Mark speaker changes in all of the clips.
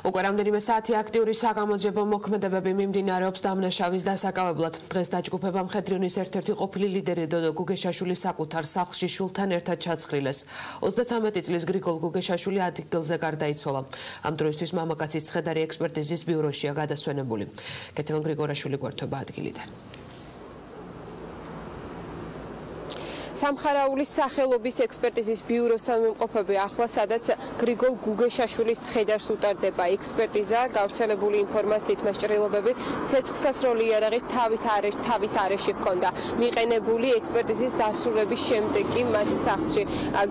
Speaker 1: უკვე რამდენიმე საათი აქტიური საგამოძიებო მოქმედებები მიმდინარეობს დამნაშავის დასაკავებლად. დღეს დაჯგუფება მხედრიონის ერთ-ერთი ყოფილი ლიდერი დოდო გუგეშაშვილი საკუთარ სახლში შვილთან ერთად ჩაცხრილეს. 33 წლის გრიგოლ გუგეშაშვილი ადგილზე გარდაიცვალა. ამ დროისთვის მამაკაცის ცხედარი ექსპერტიზის ბიუროშია გადასვენებული. კეთევან გრიგორაშვილი გვერდება ადგილიდან.
Speaker 2: სამხარაულის სახელობის ექსპერტიზის ბიუროსთან მიმყოფები ახლა სადაც გრიგოლ გუგეშაშვილის ცხედარს უტარდება ექსპერტიზა. გავრცელებული ინფორმაციით მას ჭრილობები ცეცხლსასროლი იარაღით თავის არეში ჰქონდა მიყენებული. ექსპერტიზის დასრულების შემდეგ კი მას სახლში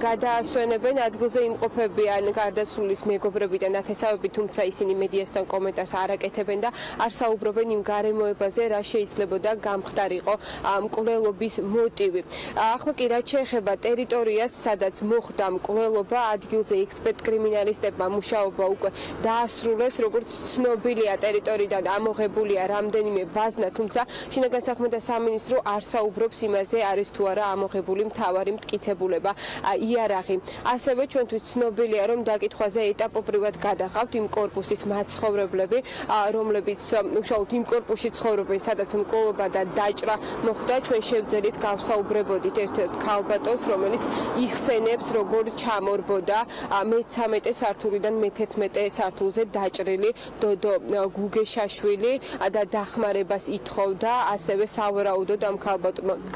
Speaker 2: გადაასვენებენ. ადგილზე იმყოფებიან გარდაცვლილის მეგობრები და ნათესავები, თუმცა ისინი მედიასთან კომენტარს არ აკეთებენ და არ საუბრობენ იმ გარემოებაზე, რა შეიძლებოდა გამხდარიყო მკვლელობის მოტივი. ახლა კი რაც შეეხება ტერიტორიას, სადაც მოხდა მკვლელობა, ადგილზე ექსპერტ კრიმინალისტებმა მუშაობა უკვე დაასრულეს. როგორც ცნობილია, ტერიტორიიდან ამოღებულია რამდენიმე ვაზნა, თუმცა შინაგან საქმეთა სამინისტრო არ საუბრობს იმაზე, არის თუ არა ამოღებული მთავარი მტკიცებულება იარაღი. ასევე ჩვენთვის ცნობილია, რომ დაკითხვაზე ეტაპობრივად გადაყავთ იმ კორპუსის მაცხოვრებლები, რომლებიც უშუალოდ იმ კორპუსში ცხოვრობენ, სადაც მკვლელობა და დაჭრა მოხდა. ჩვენ შევძელით გავსაუბრებოდით ერთ ქალბატონს, რომელიც იხსენებს, როგორ ჩამორბოდა მე-13 სართულიდან მე-11 სართულზე დაჭრილი დოდო გუგეშაშვილი და დახმარებას ითხოვდა. ასევე სავარაუდოდ ამ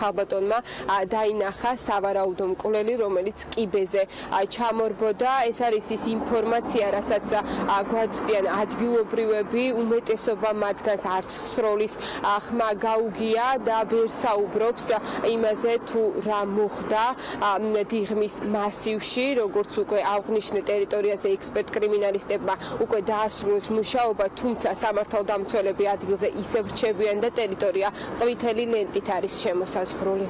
Speaker 2: ქალბატონმა დაინახა სავარაუდო მკვლელი, რომელიც კიბეზე ჩამორბოდა. ეს არის ის ინფორმაცია, რასაც გვაწვდიან ადგილობრივები. უმეტესობა მათგანს არც სროლის ხმა გაუგია და ვერ საუბრობს იმაზე, თუ რა მოხდა დიღმის მასივში. როგორც უკვე აღნიშნე, ტერიტორიაზე ექსპერტ კრიმინალისტებმა უკვე დაასრულეს მუშაობა, თუმცა სამართალდამცველები ადგილზე ისევ რჩებიან და ტერიტორია ყვითელი ლენტით არის შემოსაზღვრული.